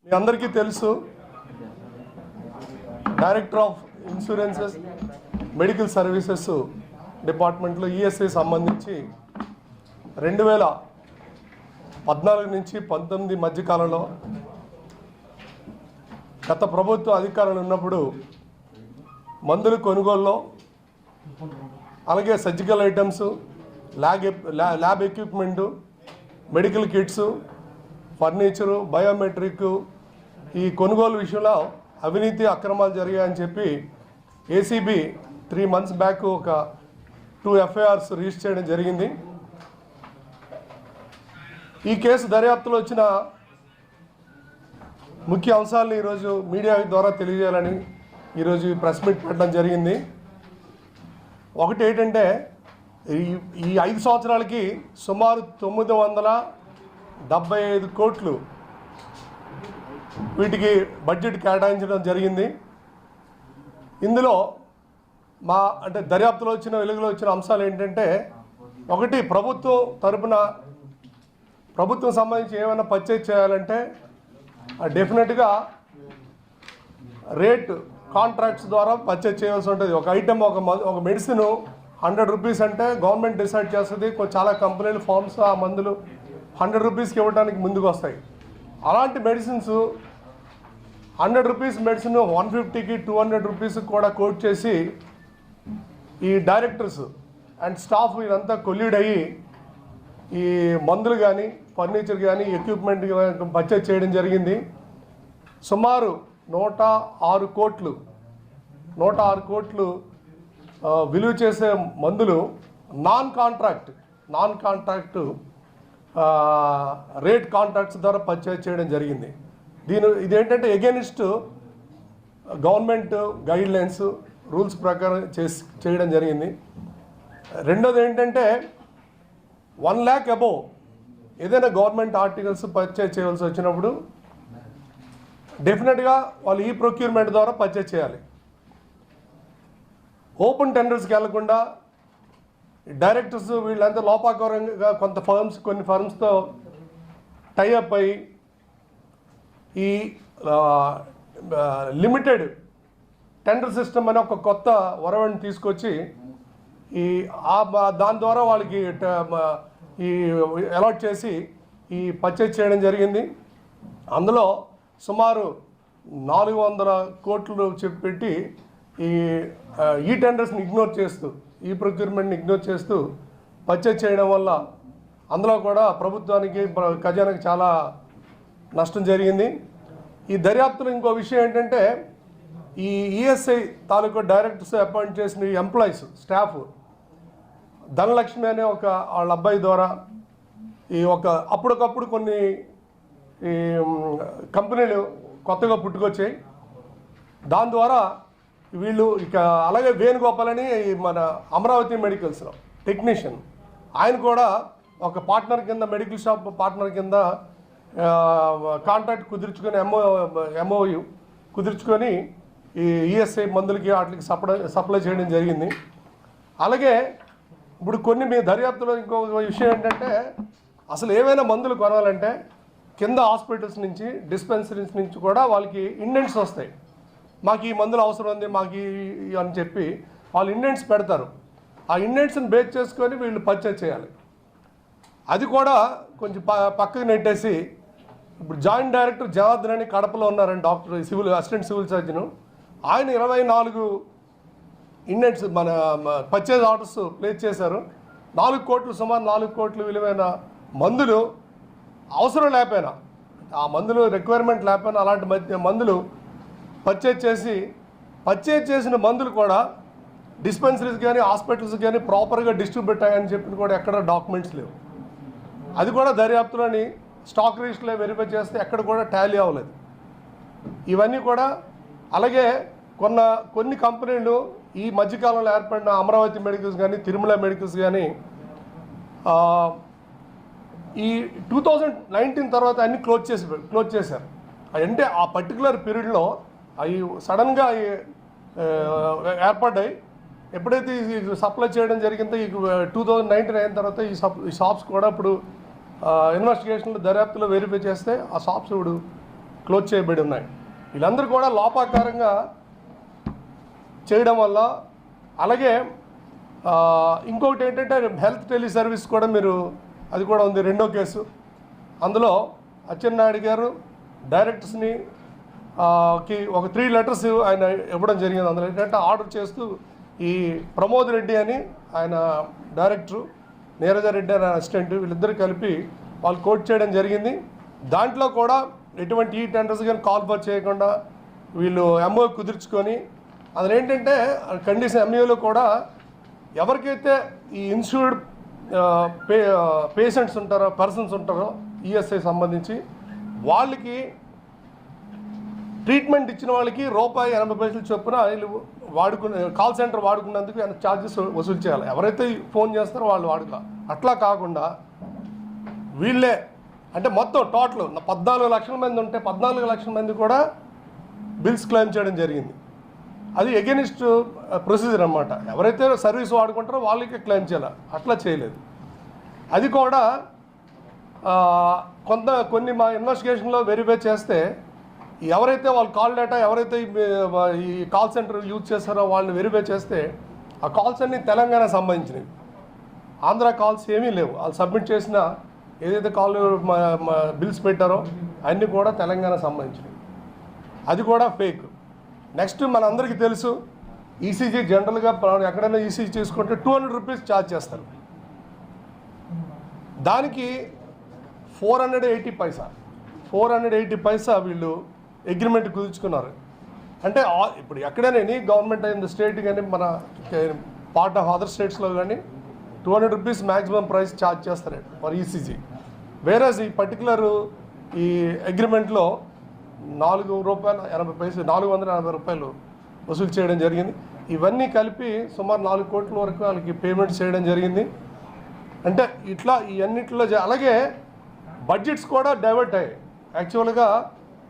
మీ అందరికీ తెలుసు director of insurances medical services డిపార్ట్మెంట్లో ఈఎస్ఐ సంబంధించి 2014 నుంచి 19 మధ్యకాలంలో గత ప్రభుత్వ అధికారులు ఉన్నప్పుడు మందుల కొనుగోలులో అలాగే surgical items lab equipment medical kits furniture biometric ఈ కొనుగోలు విషయంలో అవినీతి అక్రమాలు జరిగాయని చెప్పి ఏసీబీ 3 months బ్యాక్ ఒక 2 FIRs రిజిస్టర్ చేయడం జరిగింది. ఈ కేసు దర్యాప్తులో వచ్చిన ముఖ్య అంశాలను ఈరోజు మీడియా ద్వారా తెలియజేయాలని ఈరోజు ప్రెస్ మీట్ పెట్టడం జరిగింది. ఒకటి ఏంటంటే ఈ 5 సంవత్సరాలకి సుమారు 975 కోట్లు వీటికి బడ్జెట్ కేటాయించడం జరిగింది. ఇందులో అంటే దర్యాప్తులో వచ్చిన వెలుగులో వచ్చిన అంశాలు ఏంటంటే, ఒకటి ప్రభుత్వం సంబంధించి ఏమైనా పర్చేజ్ చేయాలంటే డెఫినెట్గా రేట్ కాంట్రాక్ట్స్ ద్వారా పర్చేజ్ చేయాల్సి ఉంటుంది. ఒక ఐటెం ఒక మెడిసిన్ 100 రూపీస్ అంటే గవర్నమెంట్ డిసైడ్ చేస్తుంది. చాలా కంపెనీలు ఫార్మ్స్ ఆ మందులు 100 రూపీస్కి ఇవ్వడానికి ముందుకు వస్తాయి. అలాంటి మెడిసిన్స్ 100 రూపీస్ మెడిసిన్ 150కి 200 రూపీస్కి కూడా కోట్ చేసి ఈ డైరెక్టర్స్ అండ్ స్టాఫ్ ఇదంతా కొల్యూడ్ అయ్యి ఈ మందులు కానీ ఫర్నిచర్ కానీ ఎక్విప్మెంట్ పర్చేజ్ చేయడం జరిగింది. సుమారు 106 కోట్లు విలువ చేసే మందులు నాన్ కాంట్రాక్ట్ రేట్ కాంట్రాక్ట్స్ ద్వారా పర్చేజ్ చేయడం జరిగింది. ఇదేంటంటే against government guide lines rules ప్రకారం చేయడం జరిగింది. రెండోది ఏంటంటే 1 lakh అబోవ్ ఏదైనా గవర్నమెంట్ ఆర్టికల్స్ పర్చేజ్ చేయవలసి వచ్చినప్పుడు డెఫినెట్గా వాళ్ళు ఈ ప్రొక్యూర్మెంట్ ద్వారా పర్చేజ్ చేయాలి. ఓపెన్ టెండర్స్కి వెళ్లకుండా డైరెక్టర్స్ వీళ్ళంతా లోపాకరంగా కొన్ని ఫర్మ్స్తో టైఅప్ అయ్యి ఈ లిమిటెడ్ టెండర్ సిస్టమ్ అనే ఒక కొత్త వరవడిని తీసుకొచ్చి దాని ద్వారా వాళ్ళకి ఈ అలాట్ చేసి ఈ పర్చేజ్ చేయడం జరిగింది. అందులో సుమారు 400 కోట్లు పెట్టి ఈ టెండర్స్ని ఇగ్నోర్ చేస్తూ ఈ ప్రొక్యూర్మెంట్ని ఇగ్నోర్ చేస్తూ పర్చేజ్ చేయడం వల్ల అందులో కూడా ప్రభుత్వానికి ఖజానాకి చాలా నష్టం జరిగింది. ఈ దర్యాప్తులో ఇంకో విషయం ఏంటంటే, ఈ ఈఎస్ఐ తాలూకా డైరెక్టర్స్ అపాయింట్ చేసిన ఈ ఎంప్లాయీస్ స్టాఫ్ ధనలక్ష్మి అనే వాళ్ళ అబ్బాయి ద్వారా అప్పటికప్పుడు కొన్ని ఈ కంపెనీలు కొత్తగా పుట్టుకొచ్చాయి. దాని ద్వారా వీళ్ళు అలాగే వేణుగోపాల్ అని మన అమరావతి మెడికల్స్లో టెక్నీషియన్, ఆయన కూడా ఒక పార్ట్నర్ కింద మెడికల్ షాప్ పార్ట్నర్ కింద కాంట్రాక్ట్ కుదుర్చుకొని ఎంఓయు కుదుర్చుకొని ఈ ఈఎస్ఐ మందులకి వాటికి సప్లై చేయడం జరిగింది. అలాగే ఇప్పుడు మీ దర్యాప్తులో ఇంకొక విషయం ఏంటంటే, అసలు ఏవైనా మందులు కొనాలంటే కింద హాస్పిటల్స్ నుంచి డిస్పెన్సరీస్ నుంచి కూడా వాళ్ళకి ఇండెంట్స్ వస్తాయి. మాకు ఈ మందులు అవసరం ఉంది మాకు అని చెప్పి వాళ్ళు ఇండెంట్స్ పెడతారు. ఆ ఇండెంట్స్ని బేస్ చేసుకొని వీళ్ళు పర్చేజ్ చేయాలి. అది కూడా కొంచెం పక్కకు నెట్టేసి ఇప్పుడు జాయింట్ డైరెక్టర్ జనార్దన్ అని కడపలో ఉన్నారని డాక్టర్ అసిస్టెంట్ సివిల్ సర్జను, ఆయన 24 ఇండెంట్స్ మన పర్చేజ్ ఆర్డర్స్ ప్లేస్ చేశారు. 4 కోట్లు సుమారు 4 కోట్లు విలువైన మందులు అవసరం లేకపోయినా, ఆ మందులు రిక్వైర్మెంట్ లేకపోయినా అలాంటి మందులు పర్చేజ్ చేసిన మందులు కూడా డిస్పెన్సరీస్ కానీ హాస్పిటల్స్ కానీ ప్రాపర్గా డిస్ట్రిబ్యూట్ అయ్యాయని చెప్పిన కూడా ఎక్కడ డాక్యుమెంట్స్ లేవు. అది కూడా దర్యాప్తులోని స్టాక్ రిజిస్టర్లో వెరిఫై చేస్తే ఎక్కడ కూడా టాలీ అవ్వలేదు. ఇవన్నీ కూడా అలాగే కొన్ని కంపెనీలు ఈ మధ్యకాలంలో ఏర్పడిన అమరావతి మెడికల్స్ కానీ తిరుమల మెడికల్స్ కానీ ఈ 2019 తర్వాత అన్నీ క్లోజ్ చేశారు. అంటే ఆ పర్టికులర్ పీరియడ్లో అవి సడన్గా ఏర్పడ్డాయి. ఎప్పుడైతే ఈ సప్లై చేయడం జరిగిందో ఈ 2019 అయిన తర్వాత ఈ షాప్స్ కూడా ఇప్పుడు ఇన్వెస్టిగేషన్లో దర్యాప్తులో వెరిఫై చేస్తే ఆ షాప్స్ ఇప్పుడు క్లోజ్ చేయబడి ఉన్నాయి. వీళ్ళందరూ కూడా లోపాకారంగా చేయడం వల్ల, అలాగే ఇంకొకటి ఏంటంటే హెల్త్ టెలి సర్వీస్ కూడా అది కూడా ఉంది, రెండో కేసు. అందులో అచ్చెన్నాయుడు గారు డైరెక్టర్స్ని ఒక 3 లెటర్స్ ఆయన ఇవ్వడం జరిగింది. అందులో ఏంటంటే ఆర్డర్ చేస్తూ ఈ ప్రమోద్ రెడ్డి అని ఆయన డైరెక్టరు, నీరజారెడ్డి అని అసిస్టెంట్, వీళ్ళిద్దరు కలిపి వాళ్ళు కోట్ చేయడం జరిగింది. దాంట్లో కూడా ఎటువంటి ఈ టెండర్స్ కానీ కాల్ఫర్ చేయకుండా వీళ్ళు ఎంఓ కుదుర్చుకొని, అందులో ఏంటంటే కండిషన్ ఎంఓలో కూడా ఎవరికైతే ఈ ఇన్సూర్డ్ పేషెంట్స్ ఉంటారో, పర్సన్స్ ఉంటారో ఈఎస్ఐ సంబంధించి, వాళ్ళకి ట్రీట్మెంట్ ఇచ్చిన వాళ్ళకి ₹80 చొప్పున వీళ్ళు కాల్ సెంటర్ వాడుకున్నందుకు ఛార్జెస్ వసూలు చేయాలి. ఎవరైతే ఫోన్ చేస్తారో వాళ్ళు అట్లా కాకుండా వీళ్ళే, అంటే మొత్తం టోటల్ 14 లక్షల మంది ఉంటే 14 లక్షల మంది కూడా బిల్స్ క్లెయిమ్ చేయడం జరిగింది. అది ఎగెనిస్ట్ ప్రొసీజర్ అన్నమాట. ఎవరైతే సర్వీస్ వాడుకుంటారో వాళ్ళకి క్లెయిమ్ చేయాలి, అట్లా చేయలేదు. అది కూడా కొన్ని మా ఇన్వెస్టిగేషన్లో వెరిఫై చేస్తే ఎవరైతే వాళ్ళ కాల్ డేటా ఎవరైతే ఈ కాల్ సెంటర్ యూజ్ చేస్తారో వాళ్ళని వెరిఫై చేస్తే ఆ కాల్స్ అన్నీ తెలంగాణ సంబంధించినవి, ఆంధ్ర కాల్స్ ఏమీ లేవు. వాళ్ళు సబ్మిట్ చేసిన ఏదైతే కాల్ బిల్స్ పెట్టారో అన్నీ కూడా తెలంగాణ సంబంధించినవి, అది కూడా ఫేక్. నెక్స్ట్ మనందరికీ తెలుసు, ఈసీజీ జనరల్గా ఎక్కడైనా ఈసీజీ చేసుకుంటే ₹200 ఛార్జ్ చేస్తారు. దానికి 480 పైసా వీళ్ళు అగ్రిమెంట్ కుదుర్చుకున్నారు. అంటే ఇప్పుడు ఎక్కడైనా గవర్నమెంట్ అయింది స్టేట్ కానీ మన పార్ట్ ఆఫ్ అదర్ స్టేట్స్లో కానీ ₹200 మ్యాక్సిమం ప్రైస్ ఛార్జ్ చేస్తారు ఫర్ ఈసీజీ. వేరేస్ ఈ పర్టికులర్ ఈ అగ్రిమెంట్లో ₹480 వసూలు చేయడం జరిగింది. ఇవన్నీ కలిపి సుమారు 4 కోట్ల వరకు వాళ్ళకి పేమెంట్ చేయడం జరిగింది. అంటే ఇట్లా ఇవన్నిట్లో అలాగే బడ్జెట్స్ కూడా డైవర్ట్ అయ్యాయి.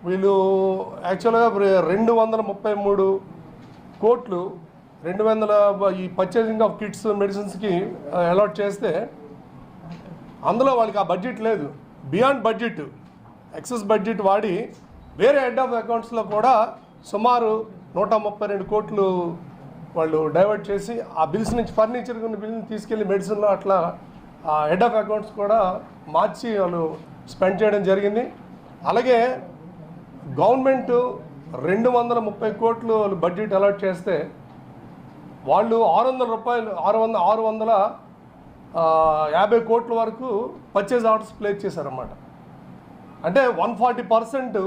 వీళ్ళు 233 కోట్లు ఈ పర్చేసింగ్ ఆఫ్ కిట్స్ మెడిసిన్స్కి అలాట్ చేస్తే అందులో వాళ్ళకి ఆ బడ్జెట్ లేదు. బియాండ్ బడ్జెట్, ఎక్సెస్ బడ్జెట్ వాడి వేరే హెడ్ ఆఫ్ అకౌంట్స్లో కూడా సుమారు 132 కోట్లు వాళ్ళు డైవర్ట్ చేసి ఆ బిల్స్ నుంచి ఫర్నిచర్ కొన్ని బిల్ని తీసుకెళ్ళి మెడిసిన్లో అట్లా ఆ హెడ్ ఆఫ్ అకౌంట్స్ కూడా మార్చి వాళ్ళు స్పెండ్ చేయడం జరిగింది. అలాగే గవర్నమెంట్ 230 కోట్లు వాళ్ళు బడ్జెట్ అలాట్ చేస్తే వాళ్ళు ₹650 కోట్ల వరకు పర్చేజ్ ఆర్డర్స్ ప్లేస్ చేశారన్నమాట. అంటే 140%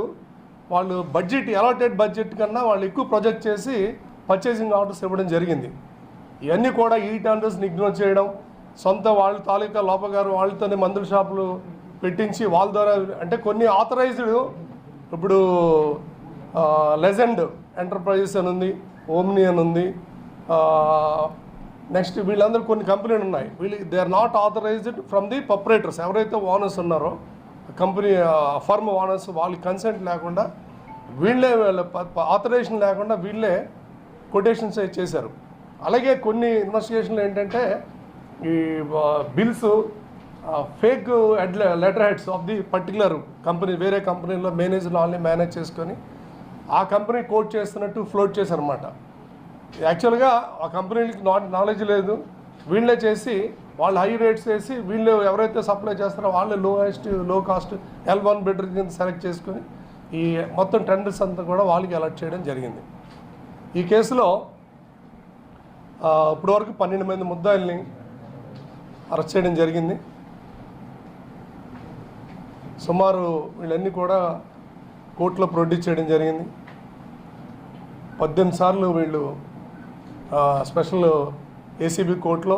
వాళ్ళు బడ్జెట్ అలాటెడ్ బడ్జెట్ కన్నా వాళ్ళు ఎక్కువ ప్రొజెక్ట్ చేసి పర్చేసింగ్ ఆర్డర్స్ ఇవ్వడం జరిగింది. ఇవన్నీ కూడా ఈ టెండర్స్ని ఇగ్నోర్ చేయడం, సొంత వాళ్ళు తాలూకా లోపగారు వాళ్ళతోనే మందుల షాపులు పెట్టించి వాళ్ళ ద్వారా, అంటే కొన్ని ఆథరైజ్డ్, ఇప్పుడు లెజెండ్ ఎంటర్ప్రైజెస్ అని ఉంది, ఓమ్ని అని ఉంది, నెక్స్ట్ వీళ్ళందరూ కొన్ని కంపెనీలు ఉన్నాయి. They are not authorized from the proprietors. ఎవరైతే ఓనర్స్ ఉన్నారో కంపెనీ ఫర్మ్ ఓనర్స్, వాళ్ళ కన్సెంట్ లేకుండా వీళ్ళే ఆథరైజేషన్ లేకుండా వీళ్ళే కొటేషన్స్ చేశారు. అలాగే కొన్ని ఇన్వెస్టిగేషన్లు ఏంటంటే ఈ bills fake letter heads of the particular company, వేరే కంపెనీలో మేనేజర్లు వాళ్ళని మేనేజ్ చేసుకొని ఆ కంపెనీ కోట్ చేస్తున్నట్టు ఫ్లోట్ చేశారన్నమాట. యాక్చువల్గా ఆ కంపెనీలకి నాలెడ్జ్ లేదు, వీళ్ళే చేసి వాళ్ళు హై రేట్స్ వేసి వీళ్ళు ఎవరైతే సప్లై చేస్తారో వాళ్ళు లో కాస్ట్ L1 బిడ్డర్ కింద సెలెక్ట్ చేసుకొని ఈ మొత్తం టెండర్స్ అంతా కూడా వాళ్ళకి అలాట్ చేయడం జరిగింది. ఈ కేసులో ఇప్పటి వరకు 12 మంది ముద్దాయిల్ని అరెస్ట్ చేయడం జరిగింది. సుమారు వీళ్ళన్నీ కూడా కోర్టులో ప్రొడ్యూస్ చేయడం జరిగింది. 18 సార్లు వీళ్ళు స్పెషల్ ఏసీబీ కోర్టులో,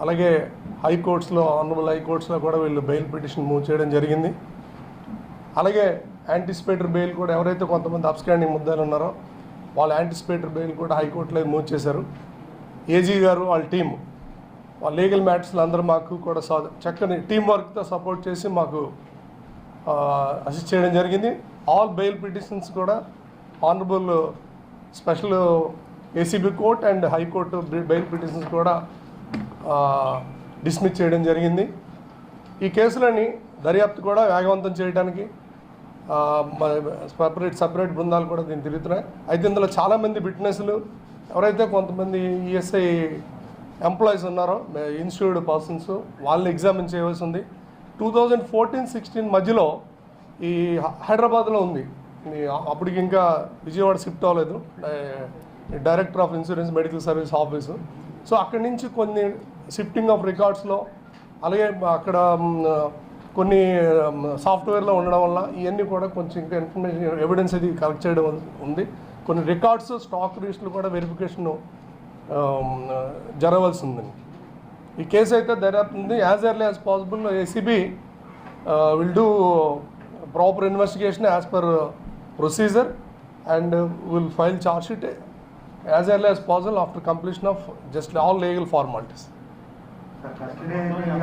అలాగే హైకోర్ట్స్లో, ఆనరబుల్ హైకోర్ట్స్లో కూడా వీళ్ళు బెయిల్ పిటిషన్ మూవ్ చేయడం జరిగింది. అలాగే యాంటిసిపేటరీ బెయిల్ కూడా ఎవరైతే కొంతమంది అబ్స్కాండింగ్ ముద్దాయిలు ఉన్నారో వాళ్ళ యాంటిసిపేటరీ బెయిల్ కూడా హైకోర్టులో మూవ్ చేశారు. ఏజీ గారు వాళ్ళ టీము, వాళ్ళ లీగల్ మ్యాటర్స్లో అందరూ మాకు కూడా చక్కని టీం వర్క్తో సపోర్ట్ చేసి మాకు అసిస్ట్ చేయడం జరిగింది. ఆల్ బెయిల్ పిటిషన్స్ కూడా honourable special ACB court and high court bail petitions కూడా డిస్మిస్ చేయడం జరిగింది. ఈ కేసులని దర్యాప్తు కూడా వేగవంతం చేయడానికి సపరేట్ బృందాలు కూడా దీన్ని తిరుగుతున్నాయి. అయితే ఇందులో చాలామంది విట్నెస్లు ఎవరైతే కొంతమంది ఈఎస్ఐ ఎంప్లాయీస్ ఉన్నారో ఇన్స్టిట్యూట్ పర్సన్స్ వాళ్ళని ఎగ్జామిన్ చేయవలసి ఉంది. 2014-16 మధ్యలో ఈ హైదరాబాద్లో ఉంది, అప్పటికి ఇంకా విజయవాడ షిఫ్ట్ అవ్వలేదు, director of insurance medical service office. So అక్కడి నుంచి కొన్ని షిఫ్టింగ్ ఆఫ్ రికార్డ్స్లో, అలాగే అక్కడ కొన్ని సాఫ్ట్వేర్లో ఉండడం వల్ల ఇవన్నీ కూడా కొంచెం ఇంకా ఇన్ఫర్మేషన్ ఎవిడెన్స్ అది కలెక్ట్ చేయడం ఉంది. కొన్ని రికార్డ్స్ స్టాక్ రిజిస్టర్లు కూడా వెరిఫికేషన్ జరగవలసి ఉందండి. ఈ కేసు అయితే దర్యాప్తు ఉంది. As early as possible ACB will do proper investigation as per procedure and will file charge sheet as early as possible after completion of just all legal formalities.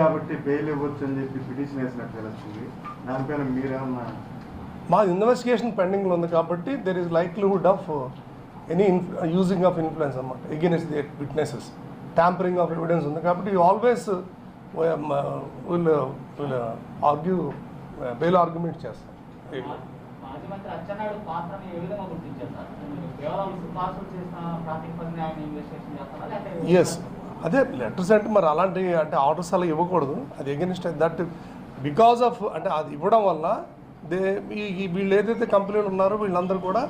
కాబట్టి bail ఇవ్వచ్చు అని చెప్పి petition వేసినట్టు తెలుస్తుంది. దానిపైన మీరేమన్నా? మా ఇన్వెస్టిగేషన్ పెండింగ్లో ఉంది కాబట్టి there is likelihood of any using of influence అన్నమాట against the witnesses, tampering of evidence ఉంది కాబట్టి you always will argue bail argument చేస్తాం. ఎస్, అదే లెటర్స్ అంటే మరి అలాంటి అంటే ఆర్డర్స్ అలా ఇవ్వకూడదు. అది ఎగెన్స్ట్ దట్ బికాజ్ ఆఫ్ అంటే అది ఇవ్వడం వల్ల వీళ్ళు ఏదైతే కంపెనీలు ఉన్నారో వీళ్ళందరూ కూడా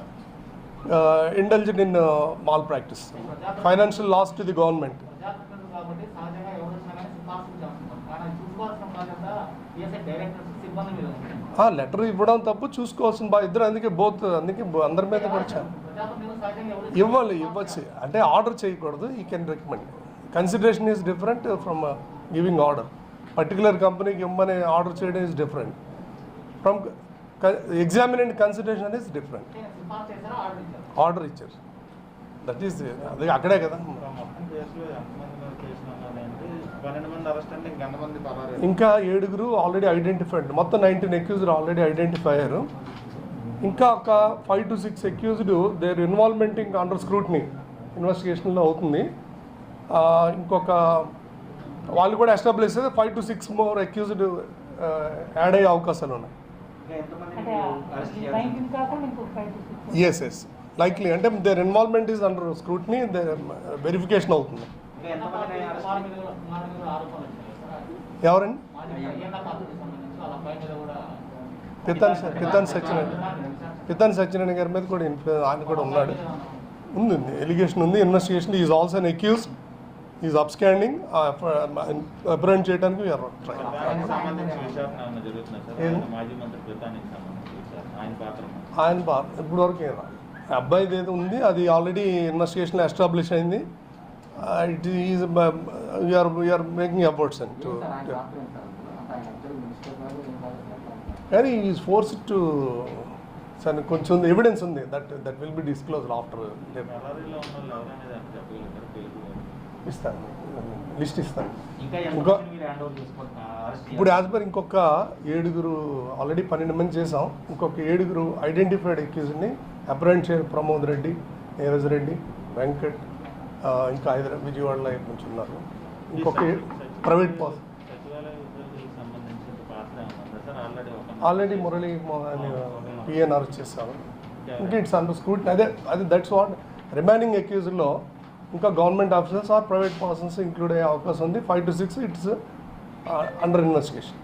intelligent in malpractice, financial loss to the government. Letter ఇవ్వడం తప్పు, చూసుకోవాల్సిన ఇద్దరు, అందుకే అందరి మీద కూడా ఇవ్వచ్చు. అంటే ఆర్డర్ చేయకూడదు, you can recommend. Consideration is different from giving order. Particular కంపెనీకి ఇవ్వమని ఆర్డర్ చేయడం is different from examinant consideration is different. Order ఇచ్చారు, దట్ ఈస్ అది అక్కడే కదా. ఇంకా 7 ఆల్రెడీ ఐడెంటిఫైడ్, మొత్తం 19 అక్యూజ్డ్ ఆల్రెడీ ఐడెంటిఫై అయ్యారు. ఇంకా ఒక 5 to 6 అక్యూజ్డ్ దేర్ ఇన్వాల్వ్మెంట్ ఇంకా అండర్ స్క్రూటినీ ఇన్వెస్టిగేషన్లో అవుతుంది. ఇంకొక వాళ్ళు కూడా ఎస్టాబ్లిష్ అయితే 5 to 6 మోర్ అక్యూజ్డ్ యాడ్ అయ్యే అవకాశాలు ఉన్నాయి. ఎస్ లైక్లీ, అంటే their involvement is under scrutiny, verification అవుతుంది. ఎవరండి? పితాన్ సత్యనారాయణ గారి మీద కూడా ఆయన కూడా ఉన్నాడు, ఉంది ఎలిగేషన్ ఉంది. Investigation is also an accused, is absconding apprehend చేయడానికి ఆయన ఇప్పుడు వరకు అబ్బాయిది ఏదో ఉంది, అది ఆల్రెడీ ఇన్వెస్టిగేషన్లో ఎస్టాబ్లిష్ అయింది. It is we are making efforts and కానీ ఈజ్ ఫోర్స్ టు కొంచెం ఎవిడెన్స్ ఉంది that will be disclosed after. ఇస్తాను, లిస్ట్ ఇస్తాను. ఇప్పుడు యాజ్ పర్ ఇంకొక 7 ఆల్రెడీ 12 మంది చేసాం. ఇంకొక 7 ఐడెంటిఫైడ్ అక్యూజ్ని అప్రెంట్ చేయాలి. ప్రమోద్ రెడ్డి, నీరజ్ రెడ్డి, వెంకట్, ఇంకా విజయవాడలో కొంచెం ఉన్నారు. ఇంకొక private person already Murali Mohan PNR చేశారు. ఇంకా ఇట్స్ అండర్ స్క్రూటినీ. అదే దట్స్ వాట్ రిమైనింగ్ అక్యూజ్లో ఇంకా government officers or private persons include అయ్యే అవకాశం ఉంది. 5 to 6 ఇట్స్ అండర్ ఇన్వెస్టిగేషన్.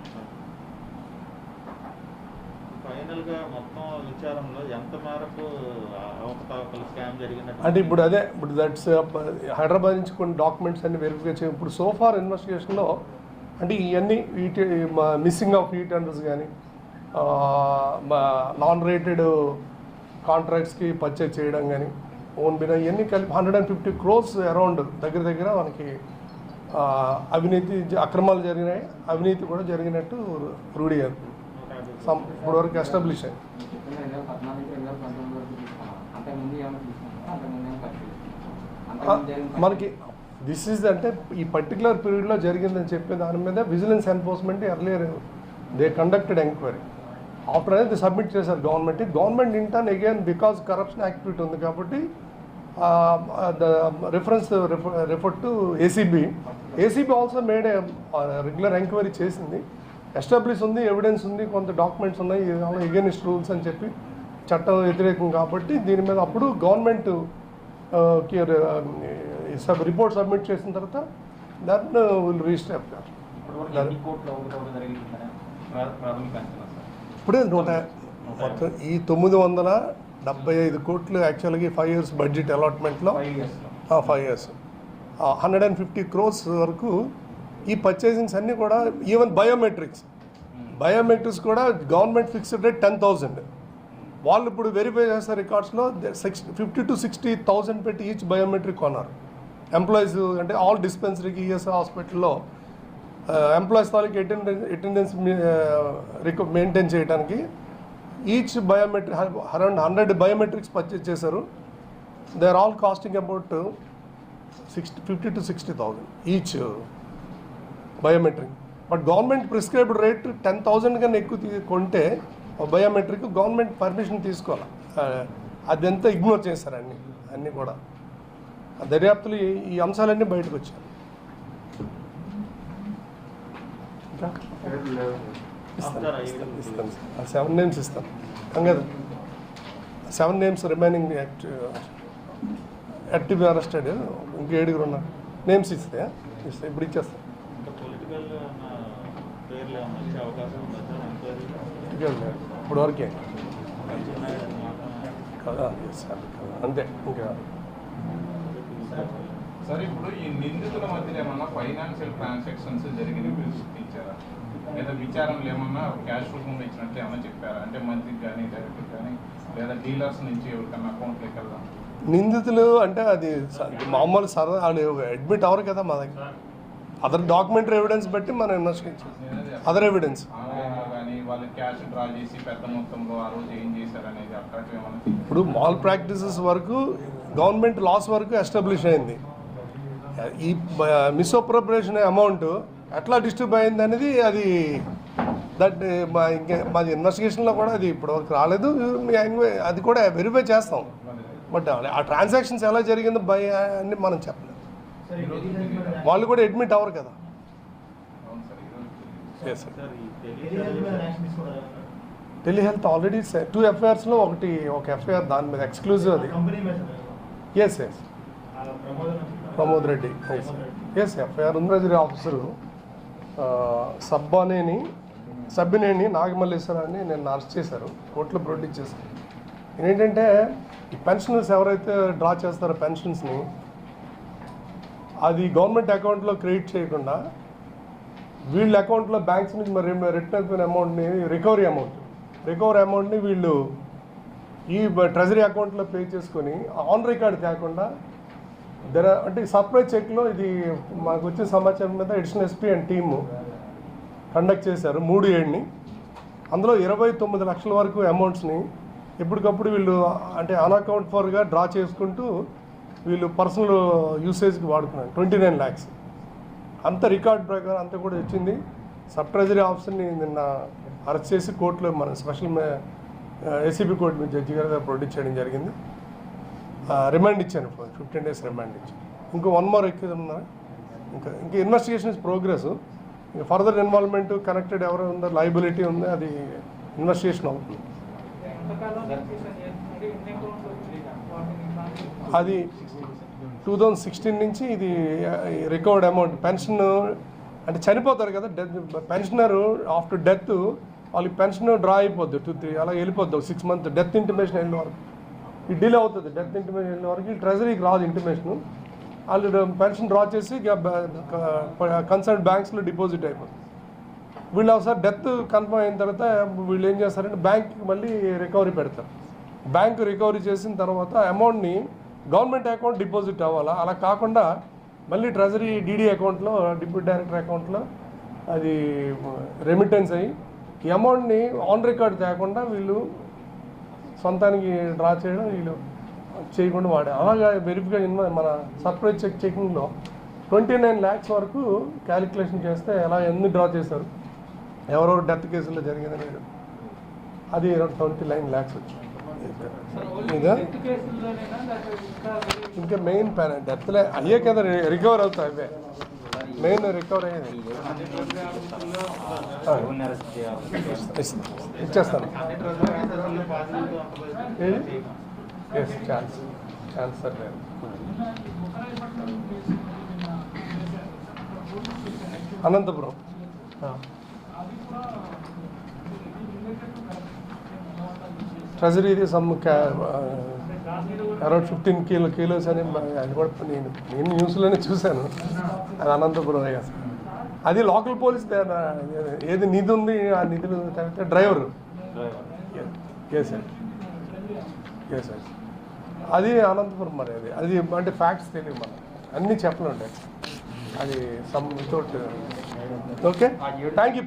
అంటే ఇప్పుడు దట్స్ హైదరాబాద్ నుంచి కొన్ని డాక్యుమెంట్స్ అన్ని వెరిఫై చేయ. ఇప్పుడు సోఫార్ ఇన్వెస్టిగేషన్లో అంటే ఇవన్నీ మిస్సింగ్ ఆఫ్ టెండర్స్ కానీ నాన్ రేటెడ్ కాంట్రాక్ట్స్కి పర్చేజ్ చేయడం కానీ ఓన్ బినా ఇవన్నీ కలిపి 150 crores అరౌండ్ దగ్గర మనకి అవినీతి అక్రమాలు జరిగినాయి, అవినీతి కూడా జరిగినట్టు రూఢి ఇప్పుడు వరకు ఎస్టాబ్లిష్ అయ్యింది. మనకి దిస్ ఈజ్ అంటే ఈ పర్టికులర్ పీరియడ్లో జరిగిందని చెప్పే దాని మీద vigilance enforcement earlier they conducted enquiry. After అనేది సబ్మిట్ చేశారు government intern again because corruption activity ఉంది కాబట్టి reference refer to ACB also made regular enquiry చేసింది. ఎస్టాబ్లిష్ ఉంది, ఎవిడెన్స్ ఉంది, కొంత డాక్యుమెంట్స్ ఉన్నాయి, ఎగెనిస్ట్ రూల్స్ అని చెప్పి చట్టం వ్యతిరేకం కాబట్టి దీని మీద అప్పుడు గవర్నమెంట్ రిపోర్ట్ సబ్మిట్ చేసిన తర్వాత దాన్ని విల్ రిజిస్టర్ ఎఫ్ఐఆర్. ఇప్పుడే మొత్తం ఈ 975 కోట్లు యాక్చువల్గా 5 years బడ్జెట్ అలాట్మెంట్లో 5 years 150 crores వరకు ఈ పర్చేసింగ్స్ అన్నీ కూడా ఈవెన్ బయోమెట్రిక్స్ కూడా గవర్నమెంట్ ఫిక్స్డ్ రేట్ 10,000. వాళ్ళు ఇప్పుడు వెరిఫై చేస్తారు రికార్డ్స్లో 50,000 to 60,000 పెట్టి ఈచ్ బయోమెట్రిక్ కొన్నారు. ఎంప్లాయీస్ అంటే ఆల్ డిస్పెన్సరీకి ఈఎస్ఐ హాస్పిటల్లో ఎంప్లాయీస్ తాలూకు అటెండెన్స్ మెయింటైన్ చేయడానికి each biometric around 100 biometrics purchase చేశారు. They are all costing about 50,000 to 60,000 each biometric. But government prescribed rate 10,000 కన్నా ఎక్కువ కొంటే బయోమెట్రిక్ గవర్నమెంట్ పర్మిషన్ తీసుకోవాలి. అదంతా ఇగ్నోర్ చేశారు అన్నీ కూడా. దర్యాప్తులు ఈ అంశాలన్నీ బయటకు వచ్చాయి. ఇస్తాను 7 names ఇస్తాను. కంగదా 7 names రిమైనింగ్ యాక్టివ్ అరెస్టెడ్, ఇంకా 7 ఉన్నారు. నేమ్స్ ఇస్తే ఇప్పుడు ఇచ్చేస్తాను. ఇప్పుడు వరకే కదా అంతే. ఇంకా సార్ ఇప్పుడు ఈ నిందితుల మధ్య ఏమన్నా ఫైనాన్షియల్ ట్రాన్సాక్షన్స్ జరిగినవి మీరు గుర్తించారా, లేదా విచారణలు ఏమన్నా క్యాష్ రూపంలో ఇచ్చినట్లు ఏమన్నా చెప్పారా? అంటే మంత్రికి కానీ డైరెక్టర్ కానీ లేదా డీలర్స్ నుంచి ఎవరికన్నా అకౌంట్లోకి వెళ్దాం. నిందితులు అంటే అది మామూలు సరదా వాళ్ళు అడ్మిట్ అవ్వరు కదా మా దగ్గర. అదర్ డాక్యుమెంటరీ ఎవిడెన్స్ బట్టి మనం ఇన్వెస్టిగేషన్ అదర్ ఎవిడెన్స్ కానీ వాళ్ళు క్యాష్ డ్రా చేసి పెద్ద మొత్తంలో ఆ రోజు ఏం చేశారు అనేది అట్లాంటివి ఏమన్నా. ఇప్పుడు మాల్ ప్రాక్టీసెస్ వరకు గవర్నమెంట్ లాస్ వరకు ఎస్టాబ్లిష్ అయింది. ఈ మిస్అప్రోప్రియేషన్ అమౌంట్ ఎట్లా డిస్ట్రిబ్యూట్ అయింది అనేది అది మాది ఇన్వెస్టిగేషన్లో కూడా అది ఇప్పటివరకు రాలేదు. అది కూడా వెరిఫై చేస్తాం. బట్ ఆ ట్రాన్సాక్షన్స్ ఎలా జరిగిందో అని మనం చెప్పలేదు. వాళ్ళు కూడా అడ్మిట్ అవ్వరు కదా. టెలిహెల్త్ ఆల్రెడీ 2 FIRsలో ఒక ఎఫ్ఐఆర్ దాని మీద ఎక్స్క్లూజివ్ అది. ఎస్ ప్రమోద్ రెడ్డి ఎఫ్ఐఆర్ ఉంది. ట్రెజరీ ఆఫీసరు సబ్బినేని నాగమల్లేశ్వరాన్ని నేను అరెస్ట్ చేశారు, కోర్టులో ప్రొడ్యూస్ చేశారు. ఏంటంటే ఈ పెన్షనర్స్ ఎవరైతే డ్రా చేస్తారో పెన్షన్స్ని అది గవర్నమెంట్ అకౌంట్లో క్రెడిట్ చేయకుండా వీళ్ళ అకౌంట్లో బ్యాంక్స్ నుంచి మరి రిటర్న్ అయిపోయిన అమౌంట్ని రికవరీ అమౌంట్ని వీళ్ళు ఈ ట్రెజరీ అకౌంట్లో పే చేసుకొని ఆన్ రికార్డ్ కాకుండా అంటే సర్ప్రైజ్ చెక్లో ఇది మాకు వచ్చిన సమాచారం మీద additional SP and team conduct చేశారు 3/7. అందులో 29 లక్షల వరకు అమౌంట్స్ని ఎప్పటికప్పుడు వీళ్ళు అంటే అన్అకౌంట్ ఫర్గా డ్రా చేసుకుంటూ వీళ్ళు పర్సనల్ యూసేజ్కి వాడుకున్నారు. 29 lakhs అంత రికార్డ్ ప్రకారం అంతా కూడా వచ్చింది. సబ్ ట్రెజరీ ఆఫీసర్ని నిన్న అరెస్ట్ చేసి కోర్టులో మన స్పెషల్ ఏసీబీ కోర్టు మీద జడ్జి గారి ప్రొడ్యూస్ చేయడం జరిగింది. రిమాండ్ ఇచ్చాను, 15 days రిమాండ్ ఇచ్చాను. ఇంకో 1 more ఎక్కువ ఉన్నారు. ఇంకా ఇన్వెస్టిగేషన్ ఇస్ ప్రోగ్రెస్. ఇంకా ఫర్దర్ ఇన్వాల్వ్మెంట్ కనెక్టెడ్ ఎవరు ఉందో లయబిలిటీ ఉంది, అది ఇన్వెస్టిగేషన్ అవుతుంది. అది 2016 నుంచి ఇది రికవర్డ్ అమౌంట్. పెన్షన్ అంటే చనిపోతారు కదా పెన్షనరు ఆఫ్టర్ డెత్, వాళ్ళకి పెన్షన్ డ్రా అయిపోద్ది 2-3 అలా వెళ్ళిపోద్ది 6 months డెత్ ఇంటిమేషన్ వెళ్ళిన వరకు. ఈ డిలే అవుతుంది. డెత్ ఇంటిమేషన్ వెళ్ళిన వరకు ఈ ట్రెజరీకి రాదు ఇంటిమేషన్. వాళ్ళు పెన్షన్ డ్రా చేసి కన్సర్న్ బ్యాంక్స్లో డిపాజిట్ అయిపోతుంది. వీళ్ళు ఒకసారి డెత్ కన్ఫర్మ్ అయిన తర్వాత వీళ్ళు ఏం చేస్తారంటే బ్యాంక్కి మళ్ళీ రికవరీ పెడతారు. బ్యాంక్ రికవరీ చేసిన తర్వాత అమౌంట్ని గవర్నమెంట్ అకౌంట్ డిపాజిట్ అవ్వాలా. అలా కాకుండా మళ్ళీ ట్రెజరీ డీడీ అకౌంట్లో డిప్యూటీ డైరెక్టర్ అకౌంట్లో అది రెమిటెన్స్ అయ్యి ఈ అమౌంట్ని ఆన్ రికార్డ్ కాకుండా వీళ్ళు సొంతానికి డ్రా చేయడం వీళ్ళు చేయకుండా వాడే అలాగా వెరిఫికై మన సర్ప్రైజ్ చెకింగ్లో 29 lakhs వరకు క్యాలిక్యులేషన్ చేస్తే ఎలా ఎన్ని డ్రా చేశారు, ఎవరెవరు డెత్ కేసుల్లో జరిగిందని అది 29 lakhs వచ్చింది. ఇంకా మెయిన్ డెత్లే అయ్యే కదా రికవర్ అవుతాయి అవే. మెయిన్ రికవర్ అయ్యేది ఇచ్చేస్తాను ఎస్ ఛాన్స్ సార్ లేదు అనంతపురం ట్రెజరీది సమ్ అరౌండ్ 15 kilos అని అది కూడా నేను న్యూస్లోనే చూశాను. అది అనంతపురం కదా, అది లోకల్ పోలీస్ ఏది నిధి ఉంది ఆ నిధులు డ్రైవర్ ఎస్ సార్ అది అనంతపురం. మరి అది అంటే ఫ్యాక్ట్స్ తెలియదు, మనం అన్నీ చెప్పలేండి. అది some without. Okay, thank you.